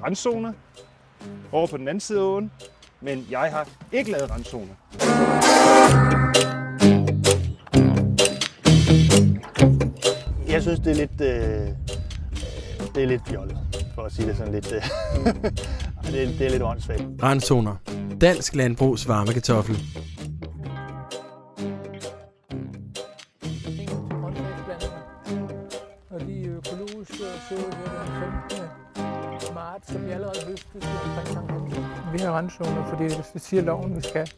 randzoner over på den anden side af åen, men jeg har ikke lavet randzoner. Jeg synes, det er lidt fjollet, for at sige det sådan lidt. Det er lidt åndssvagt. Randzoner. Dansk landbrugs varmekartoffel. Og de økologiske så her den 15. marts, som vi allerede høstede omkring. Vi har randzoner, fordi det siger loven, vi skal.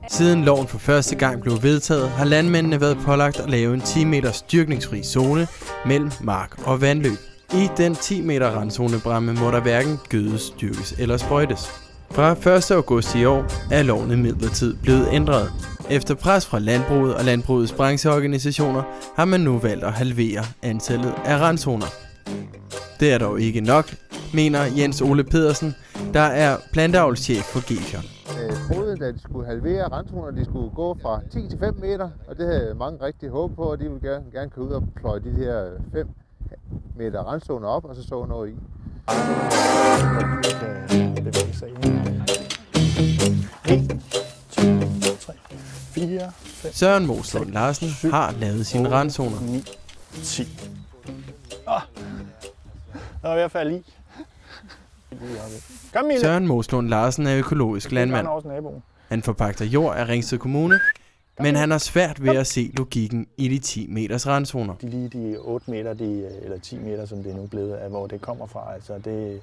Siden loven for første gang blev vedtaget, har landmændene været pålagt at lave en 10 meters dyrkningsfri zone mellem mark og vandløb. I den 10 meter randzonebræmme må der hverken gødes, dyrkes eller sprøjtes. Fra 1. august i år er loven imidlertid blevet ændret. Efter pres fra landbruget og landbrugets brancheorganisationer har man nu valgt at halvere antallet af randzoner. Det er dog ikke nok, mener Jens Ole Pedersen, der er planteavlschef for Gefion. Troede, at de skulle halvere randzoner, de skulle gå fra 10 til 5 meter, og det havde mange rigtig håb på, og de ville gerne køre ud og pløje de her 5 meter randzoner op, og så noget i. Bevæge sig ind. 1, 2, 3, 4, 5, Søren Moslund Larsen har lavet sine randzoner. 9, 10. Der er i hvert fald i. Søren Moslund Larsen er økologisk landmand. Han forpagter jord af Ringsted Kommune, men han har svært ved at se logikken i de 10 meters randzoner. Lige de 8 meter, eller 10 meter, som det er nu blevet af, hvor det kommer fra. Altså det,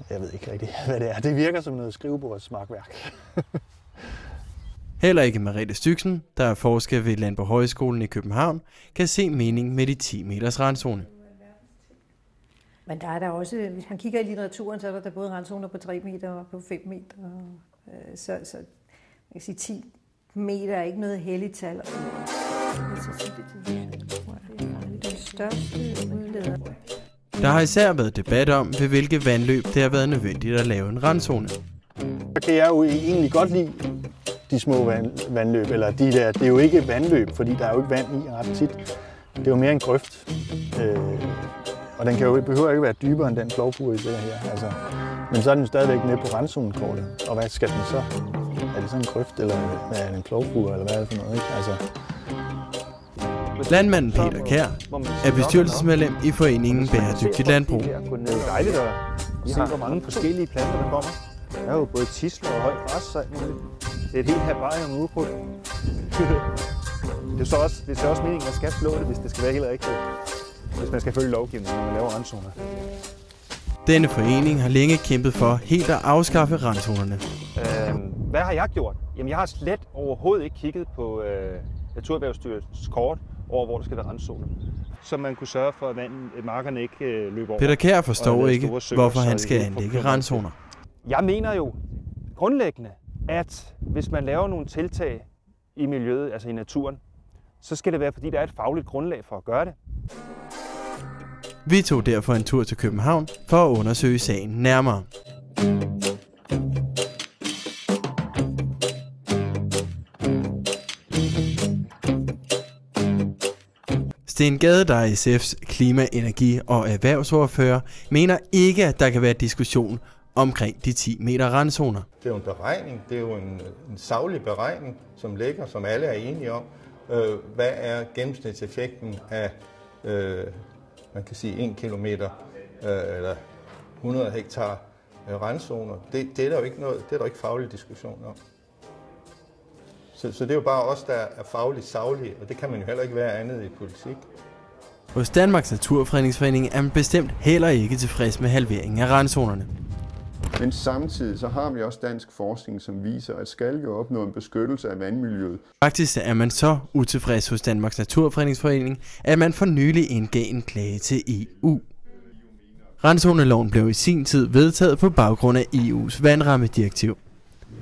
jeg ved ikke rigtig, hvad det er. Det virker som noget skrivebordsmarkværk. Heller ikke Merete Styksen, der er forsker ved Landbohøjskolen i København, kan se mening med de 10 meters randzone. Men der er der også, hvis man kigger i litteraturen, så er der både randzoner på 3 meter og på 5 meter. Så jeg kan sige, 10 meter er ikke noget helligt tal. Der har især været debat om, ved hvilke vandløb det har været nødvendigt at lave en randzone. Så kan jeg jo egentlig godt lide de små vandløb, eller de der. Det er jo ikke vandløb, fordi der er jo ikke vand i ret tit. Det er jo mere en grøft. Og den behøver ikke være dybere end den plovfure i det her. Altså, men så er den stadigvæk med på randzonekortet. Og hvad skal den så? Er det sådan en grøft, eller er det en plovfure, eller hvad er det for noget? Ikke? Altså, landmanden Peter Kjær er bestyrelsesmedlem i foreningen Bæredygtigt Landbrug. Det er jo dejligt at se, hvor mange forskellige planter der kommer. Der er jo både tisler og høj græs, så det er et helt herbarium med ukrudt. Det er så også meningen, at man skal slå det, hvis det skal være helt rigtigt. Hvis man skal følge lovgivningen, når man laver randzoner. Denne forening har længe kæmpet for helt at afskaffe randzonerne. Hvad har jeg gjort? Jamen, jeg har slet overhovedet ikke kigget på Naturerhvervsstyrelsens kort over, hvor der skal være randzoner. Så man kunne sørge for, at markerne ikke løber over. Peter Kjær forstår ikke, hvorfor han skal anlægge randzoner. Jeg mener jo grundlæggende, at hvis man laver nogle tiltag i miljøet, altså i naturen, så skal det være, fordi der er et fagligt grundlag for at gøre det. Vi tog derfor en tur til København for at undersøge sagen nærmere. Sten Gade, der er SF's klima-, energi- og erhvervsordfører, mener ikke, at der kan være diskussion omkring de 10 meter randzoner. Det er jo en beregning, det er jo en saglig beregning, som ligger, som alle er enige om. Hvad er gennemsnitseffekten af, man kan sige 1 kilometer eller 100 hektar randzoner? Det er der jo ikke noget, det er der ikke faglig diskussion om. Så det er jo bare os, der er fagligt saglige, og det kan man jo heller ikke være andet i politik. Hos Danmarks Naturfredningsforening er man bestemt heller ikke tilfreds med halveringen af randzonerne. Men samtidig så har vi også dansk forskning, som viser, at skal vi opnå en beskyttelse af vandmiljøet. Faktisk er man så utilfreds hos Danmarks Naturfredningsforening, at man for nylig indgav en klage til EU. Randzoneloven blev i sin tid vedtaget på baggrund af EU's vandrammedirektiv.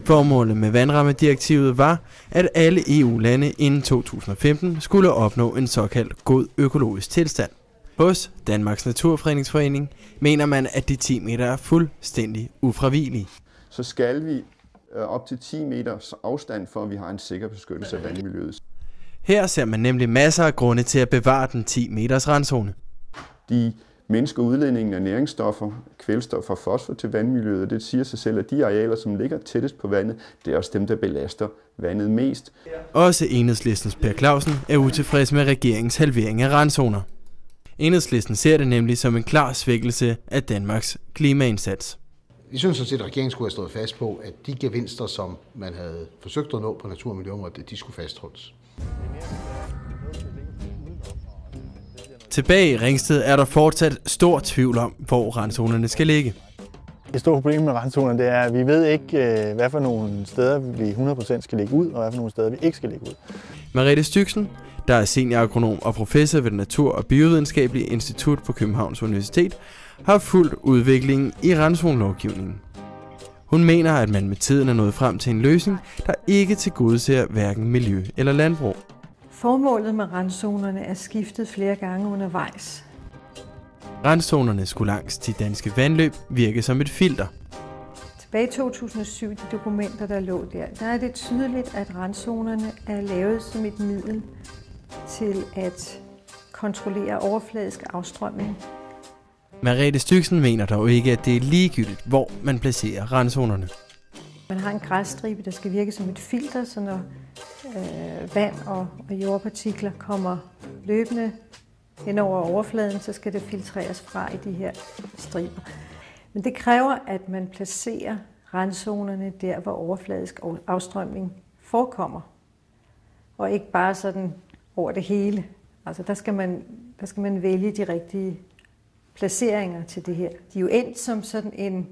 Formålet med vandrammedirektivet var, at alle EU-lande inden 2015 skulle opnå en såkaldt god økologisk tilstand. Hos Danmarks Naturfredningsforening mener man, at de 10 meter er fuldstændig ufravigelige. Så skal vi op til 10 meters afstand, for at vi har en sikker beskyttelse af vandmiljøet. Her ser man nemlig masser af grunde til at bevare den 10 meters randzone. De mindsker udledningen af næringsstoffer, kvælstof og fosfor til vandmiljøet. Det siger sig selv, at de arealer, som ligger tættest på vandet, det er også dem, der belaster vandet mest. Også Enhedslistens Per Clausen er utilfreds med regeringens halvering af randzoner. Enhedslisten ser det nemlig som en klar svækkelse af Danmarks klimaindsats. Vi synes sådan set, at regeringen skulle have stået fast på, at de gevinster, som man havde forsøgt at nå på natur- og miljøområdet, de skulle fastholdes. Tilbage i Ringsted er der fortsat stor tvivl om, hvor randzonerne skal ligge. Det store problem med randzonerne, det er, at vi ved ikke, hvad for nogle steder vi 100% skal lægge ud, og hvad for nogle steder vi ikke skal lægge ud. Merete Styksen, der er seniorøkonom og professor ved det Natur- og Biovidenskabelige Institut på Københavns Universitet, har fulgt udviklingen i randzonelovgivningen. Hun mener, at man med tiden er nået frem til en løsning, der ikke tilgodeser hverken miljø eller landbrug. Formålet med randzonerne er skiftet flere gange undervejs. Randzonerne skulle langs de danske vandløb virke som et filter. Tilbage i 2007, de dokumenter, der lå der er det tydeligt, at randzonerne er lavet som et middel til at kontrollere overfladisk afstrømning. Merete Styksen mener dog ikke, at det er ligegyldigt, hvor man placerer randzonerne. Man har en græsstribe, der skal virke som et filter, så når vand og jordpartikler kommer løbende hen over overfladen, så skal det filtreres fra i de her striber. Men det kræver, at man placerer randzonerne der, hvor overfladisk afstrømning forekommer, og ikke bare sådan over det hele. Altså der skal man vælge de rigtige placeringer til det her. De er jo endt som sådan en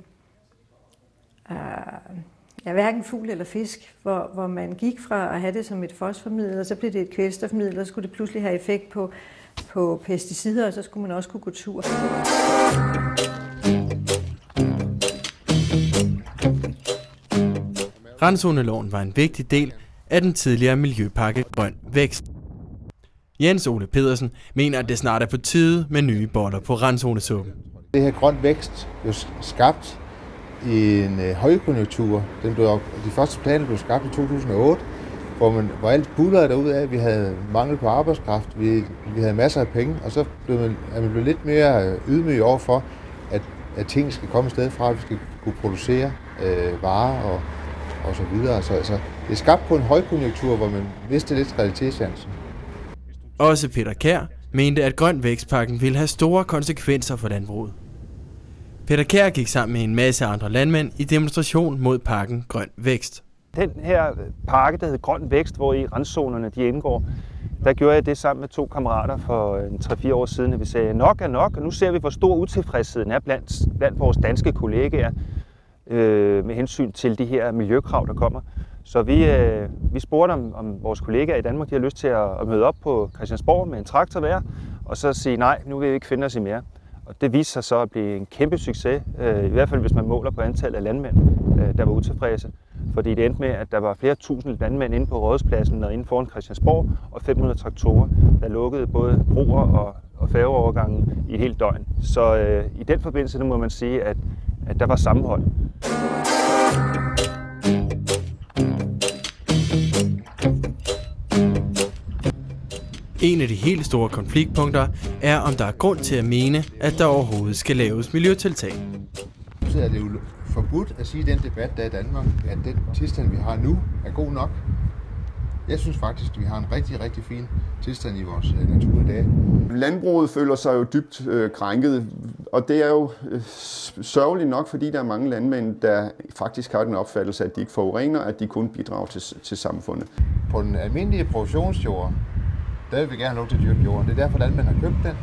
hverken fugl eller fisk, hvor man gik fra at have det som et fosformiddel, og så blev det et kvælstofmiddel, og så skulle det pludselig have effekt på pesticider, og så skulle man også kunne gå tur. Randzoneloven var en vigtig del af den tidligere miljøpakke Grøn Vækst. Jens Ole Pedersen mener, at det snart er på tide med nye boller på randzonesuppen. Det her Grøn Vækst jo skabt i en højkonjunktur. De første planer blev skabt i 2008, hvor alt bullerede derudad af. Vi havde mangel på arbejdskraft, vi havde masser af penge, og så blev man lidt mere ydmyg overfor, at ting skal komme et sted fra, at vi skal kunne producere varer og så videre. Så det er skabt på en højkonjunktur, hvor man vidste lidt realitetschancen. Også Peter Kjær mente, at Grøn Vækstpakken ville have store konsekvenser for landbruget. Peter Kjær gik sammen med en masse andre landmænd i demonstration mod pakken Grøn Vækst. Den her pakke, der hedder Grøn Vækst, hvor i randzonerne de indgår, der gjorde jeg det sammen med 2 kammerater for 3-4 år siden, at vi sagde, nok er nok, og nu ser vi, hvor stor utilfredsheden er blandt vores danske kollegaer med hensyn til de her miljøkrav, der kommer. Så vi spurgte om vores kollegaer i Danmark, de har lyst til at møde op på Christiansborg med en traktor hver, og så sige, nej, nu vil vi ikke finde os i mere. Og det viste sig så at blive en kæmpe succes, i hvert fald hvis man måler på antallet af landmænd, der var utilfredse. Fordi det endte med, at der var flere tusind landmænd inde på Rådhuspladsen og inde foran Christiansborg, og 500 traktorer, der lukkede både broer og færgeovergangen i et helt døgn. Så i den forbindelse må man sige, at der var sammenhold. En af de helt store konfliktpunkter er, om der er grund til at mene, at der overhovedet skal laves miljøtiltag. Så er det jo forbudt at sige i den debat, der er i Danmark, at den tilstand, vi har nu, er god nok. Jeg synes faktisk, at vi har en rigtig, rigtig fin tilstand i vores natur i dag. Landbruget føler sig jo dybt krænket, og det er jo sørgeligt nok, fordi der er mange landmænd, der faktisk har den opfattelse, at de ikke forurener, at de kun bidrager til samfundet. På den almindelige produktionsjord, der vil vi gerne have lov til at dyrke jorden. Det er derfor, landmanden har købt den,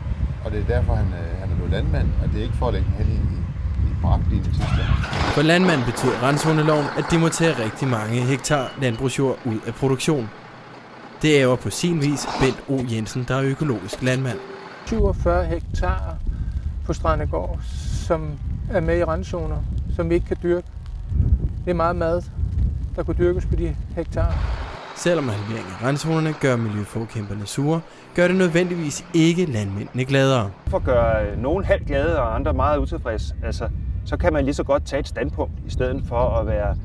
og det er derfor, han er blevet landmand, og det er ikke for at lægge den hen i bragtlignende tilstand. For landmand betyder randzoneloven, at de må tage rigtig mange hektar landbrugsjord ud af produktion. Det er jo på sin vis Bent O. Jensen, der er økologisk landmand. 47 hektar på Strandegård, som er med i randzoner, som vi ikke kan dyrke. Det er meget mad, der kunne dyrkes på de hektar. Selvom halvering af randzonerne gør miljøforkæmperne sure, gør det nødvendigvis ikke landmændene gladere. For at gøre nogen halvt glade og andre meget utilfredse, så kan man lige så godt tage et standpunkt, i stedet for at være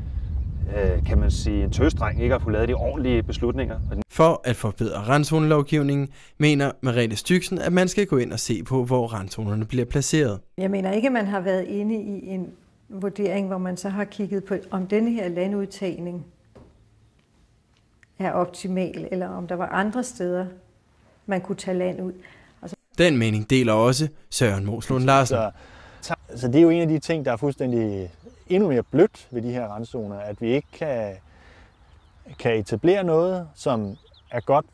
kan man sige, en tøsdreng ikke at få lavet de ordentlige beslutninger. For at forbedre randzonelovgivningen, mener Merete Styksen, at man skal gå ind og se på, hvor randzonerne bliver placeret. Jeg mener ikke, at man har været inde i en vurdering, hvor man så har kigget på, om denne her landudtagning er optimal, eller om der var andre steder, man kunne tage land ud. Den mening deler også Søren Moslund Larsen. Så det er jo en af de ting, der er fuldstændig endnu mere blødt ved de her randzoner, at vi ikke kan etablere noget, som er godt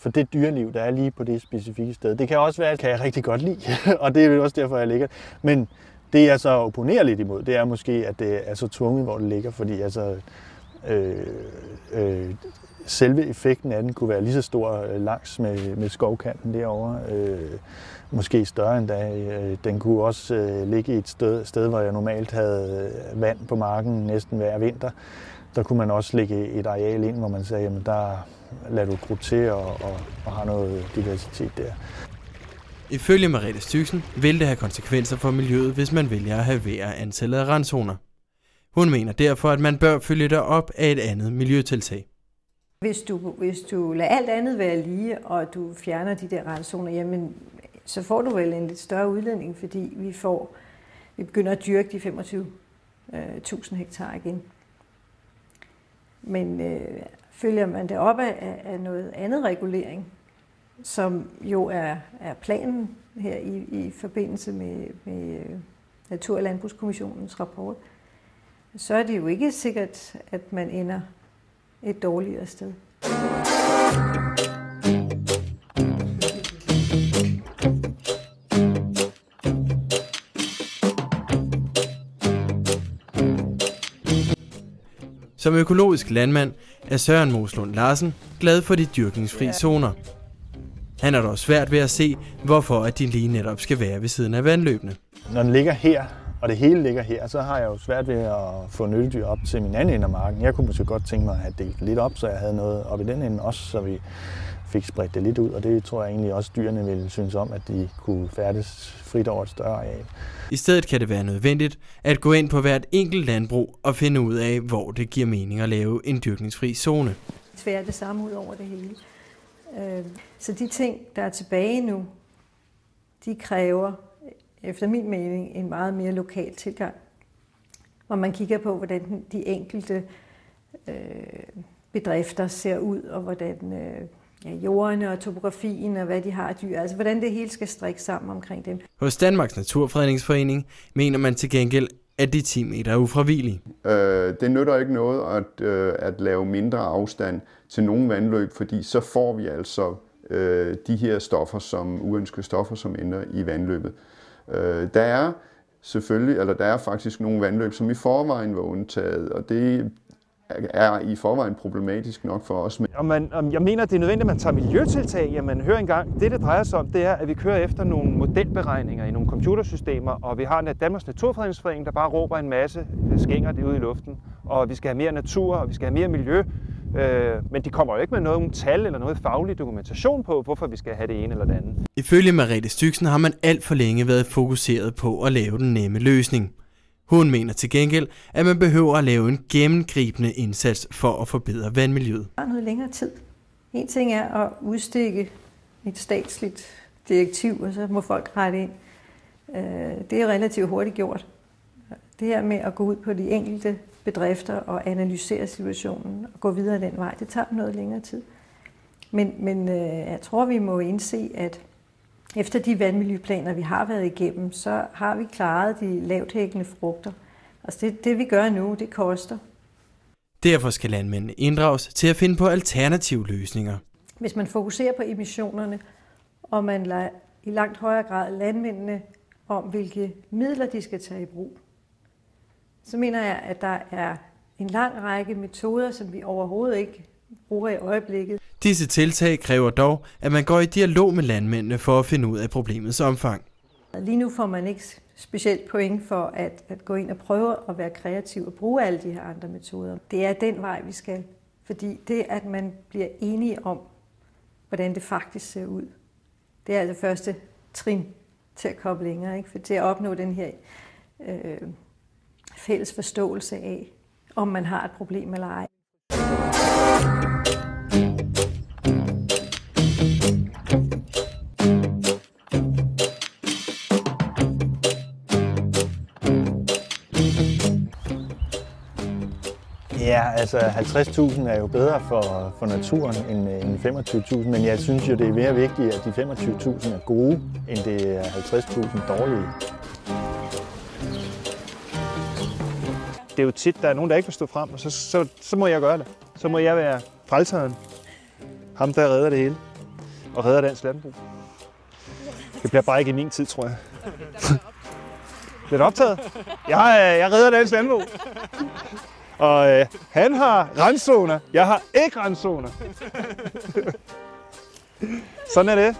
for det dyreliv, der er lige på det specifikke sted. Det kan også være, kan jeg rigtig godt lide, og det er jo også derfor, jeg ligger. Men det jeg så opponerer lidt imod, det er måske, at det er så tvunget, hvor det ligger, fordi altså selve effekten af den kunne være lige så stor langs med skovkanten derovre. Måske større end da. Den kunne også ligge et sted, hvor jeg normalt havde vand på marken næsten hver vinter. Der kunne man også lægge et areal ind, hvor man sagde, jamen der lader du gro til og har noget diversitet der. Ifølge Merete Styksen vil det have konsekvenser for miljøet, hvis man vælger at halvere antallet af randzoner. Hun mener derfor, at man bør følge det op af et andet miljøtiltag. Hvis du lader alt andet være lige, og du fjerner de der randzoner, jamen, så får du vel en lidt større udledning, fordi vi begynder at dyrke de 25.000 hektar igen. Men følger man det op af noget andet regulering, som jo er planen her i forbindelse med Natur- og Landbrugskommissionens rapport, så er det jo ikke sikkert, at man ender et dårligere sted. Som økologisk landmand er Søren Moslund Larsen glad for de dyrkningsfri zoner. Han er dog svært ved at se, hvorfor at de lige netop skal være ved siden af vandløbene. Når den ligger her, og det hele ligger her, så har jeg jo svært ved at få nyttedyr op til min anden ende af marken. Jeg kunne måske godt tænke mig at have delt lidt op, så jeg havde noget op i den ende også, så vi fik spredt det lidt ud. Og det tror jeg egentlig også dyrene ville synes om, at de kunne færdes frit over et større areal. I stedet kan det være nødvendigt at gå ind på hvert enkelt landbrug og finde ud af, hvor det giver mening at lave en dyrkningsfri zone. Tvære det samme ud over det hele. Så de ting, der er tilbage nu, de kræver efter min mening en meget mere lokal tilgang. Hvor man kigger på, hvordan de enkelte bedrifter ser ud, og hvordan jordene og topografien og hvad de har af dyr, altså hvordan det hele skal strikke sammen omkring dem. Hos Danmarks Naturfredningsforening mener man til gengæld, at de 10 meter er ufravigelige. Det nytter ikke noget at lave mindre afstand til nogle vandløb, fordi så får vi altså de her stoffer, uønskede stoffer, som ender i vandløbet. Der er faktisk nogle vandløb, som i forvejen var undtaget, og det er i forvejen problematisk nok for os. Jeg mener, det er nødvendigt, at man tager miljøtiltag. Jamen, hør engang, det drejer sig om, det er, at vi kører efter nogle modelberegninger i nogle computersystemer, og vi har Danmarks Naturfredningsforening, der bare råber en masse skænger det ud i luften, og vi skal have mere natur, og vi skal have mere miljø. Men de kommer jo ikke med nogen tal eller noget faglig dokumentation på, hvorfor vi skal have det ene eller det andet. Ifølge Merete Styksen har man alt for længe været fokuseret på at lave den nemme løsning. Hun mener til gengæld, at man behøver at lave en gennemgribende indsats for at forbedre vandmiljøet. Der er noget længere tid. En ting er at udstikke et statsligt direktiv, og så må folk rette ind. Det er relativt hurtigt gjort. Det her med at gå ud på de enkelte bedrifter og analysere situationen og gå videre den vej, det tager noget længere tid. Men jeg tror, vi må indse, at efter de vandmiljøplaner, vi har været igennem, så har vi klaret de lavthængende frugter. Altså det vi gør nu, det koster. Derfor skal landmændene inddrages til at finde på alternative løsninger. Hvis man fokuserer på emissionerne, og man lader i langt højere grad landmændene om, hvilke midler de skal tage i brug, så mener jeg, at der er en lang række metoder, som vi overhovedet ikke bruger i øjeblikket. Disse tiltag kræver dog, at man går i dialog med landmændene for at finde ud af problemets omfang. Lige nu får man ikke specielt point for at gå ind og prøve at være kreativ og bruge alle de her andre metoder. Det er den vej, vi skal. Fordi det, at man bliver enige om, hvordan det faktisk ser ud, det er altså første trin til at komme længere, ikke? For til at opnå den her fælles forståelse af, om man har et problem eller ej. Ja, altså 50.000 er jo bedre for naturen end 25.000, men jeg synes jo, det er mere vigtigt, at de 25.000 er gode, end det er 50.000 dårlige. Det er jo tit, der er nogen, der ikke vil stå frem, og så må jeg gøre det. Så må jeg være frelseren. Ham, der redder det hele. Og redder dansk landbrug. Det bliver bare ikke i min tid, tror jeg. Bliver det optaget? Jeg redder dansk landbrug. Og han har randzoner. Jeg har ikke randzoner. Sådan er det.